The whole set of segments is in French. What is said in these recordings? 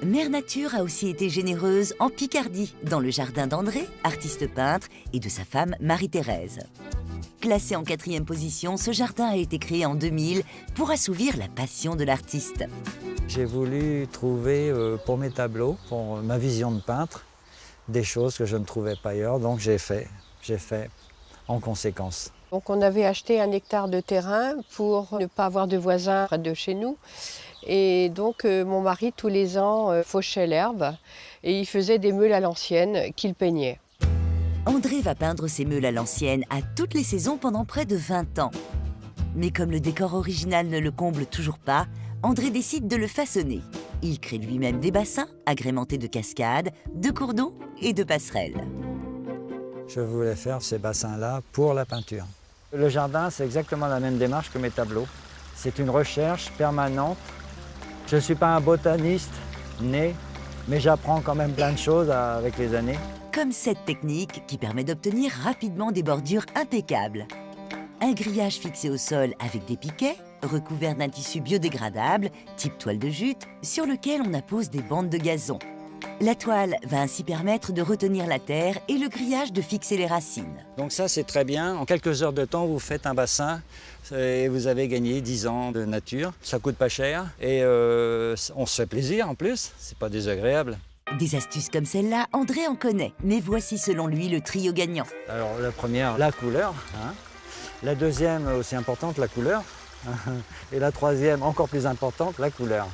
Mère Nature a aussi été généreuse en Picardie, dans le jardin d'André, artiste peintre, et de sa femme Marie-Thérèse. Classé en 4e position, ce jardin a été créé en 2000 pour assouvir la passion de l'artiste. J'ai voulu trouver pour mes tableaux, pour ma vision de peintre, des choses que je ne trouvais pas ailleurs, donc j'ai fait en conséquence. Donc on avait acheté 1 hectare de terrain pour ne pas avoir de voisins près de chez nous. Et donc mon mari, tous les ans, fauchait l'herbe et il faisait des meules à l'ancienne qu'il peignait. André va peindre ses meules à l'ancienne à toutes les saisons pendant près de 20 ans. Mais comme le décor original ne le comble toujours pas, André décide de le façonner. Il crée lui-même des bassins agrémentés de cascades, de cours d'eau et de passerelles. Je voulais faire ces bassins-là pour la peinture. Le jardin, c'est exactement la même démarche que mes tableaux. C'est une recherche permanente. Je ne suis pas un botaniste né, mais j'apprends quand même plein de choses avec les années. Comme cette technique qui permet d'obtenir rapidement des bordures impeccables. Un grillage fixé au sol avec des piquets, recouvert d'un tissu biodégradable, type toile de jute, sur lequel on appose des bandes de gazon. La toile va ainsi permettre de retenir la terre et le grillage de fixer les racines. Donc ça, c'est très bien. En quelques heures de temps, vous faites un bassin et vous avez gagné 10 ans de nature. Ça coûte pas cher et on se fait plaisir en plus. C'est pas désagréable. Des astuces comme celle-là, André en connaît. Mais voici selon lui le trio gagnant. Alors la première, la couleur. La deuxième, aussi importante, la couleur. Et la troisième, encore plus importante, la couleur.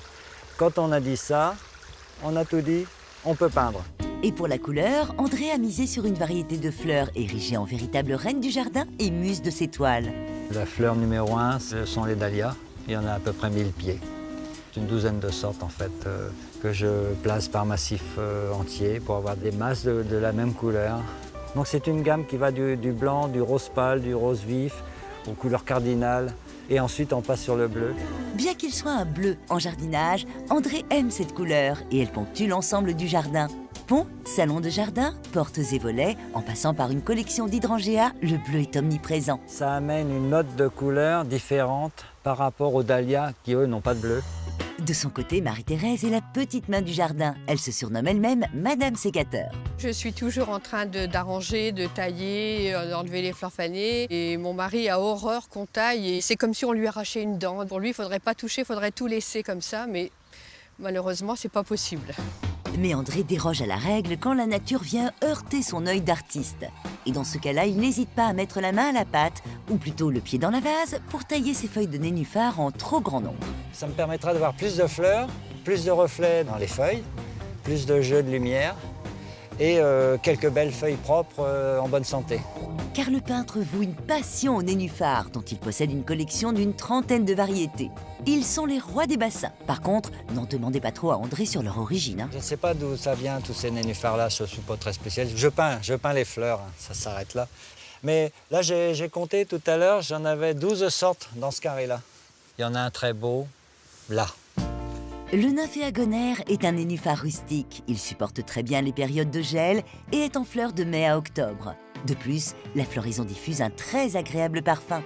Quand on a dit ça, on a tout dit, on peut peindre. Et pour la couleur, André a misé sur une variété de fleurs érigées en véritable reine du jardin et muse de ses toiles. La fleur numéro 1, ce sont les dahlias. Il y en a à peu près 1000 pieds. Une douzaine de sortes en fait, que je place par massif entier pour avoir des masses de la même couleur. Donc c'est une gamme qui va du blanc, du rose pâle, du rose vif, aux couleurs cardinales. Et ensuite, on passe sur le bleu. Bien qu'il soit un bleu en jardinage, André aime cette couleur et elle ponctue l'ensemble du jardin. Pont, salon de jardin, portes et volets, en passant par une collection d'hydrangeas, le bleu est omniprésent. Ça amène une note de couleur différente par rapport aux dahlias qui, eux, n'ont pas de bleu. De son côté, Marie-Thérèse est la petite main du jardin. Elle se surnomme elle-même Madame Sécateur. Je suis toujours en train d'arranger, de tailler, d'enlever les fleurs fanées. Et mon mari a horreur qu'on taille et c'est comme si on lui arrachait une dent. Pour lui, il ne faudrait pas toucher, il faudrait tout laisser comme ça, mais malheureusement, c'est pas possible. Mais André déroge à la règle quand la nature vient heurter son œil d'artiste. Et dans ce cas-là, il n'hésite pas à mettre la main à la pâte, ou plutôt le pied dans la vase, pour tailler ses feuilles de nénuphar en trop grand nombre. Ça me permettra d'avoir plus de fleurs, plus de reflets dans les feuilles, plus de jeu de lumière et quelques belles feuilles propres en bonne santé. Car le peintre voue une passion au nénuphar, dont il possède une collection d'une trentaine de variétés. Ils sont les rois des bassins. Par contre, n'en demandez pas trop à André sur leur origine. Je ne sais pas d'où ça vient, tous ces nénuphars-là, je ne suis pas très spécialiste. Je peins les fleurs, ça s'arrête là. Mais là, j'ai compté tout à l'heure, j'en avais 12 sortes dans ce carré-là. Il y en a un très beau, là. Le nymphéagonaire est un nénuphar rustique. Il supporte très bien les périodes de gel et est en fleurs de mai à octobre. De plus, la floraison diffuse un très agréable parfum.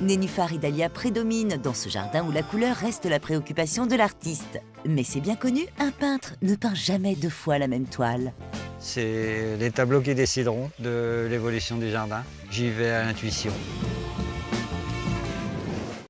Nénuphar et dahlia prédominent dans ce jardin où la couleur reste la préoccupation de l'artiste. Mais c'est bien connu, un peintre ne peint jamais 2 fois la même toile. C'est les tableaux qui décideront de l'évolution du jardin. J'y vais à l'intuition.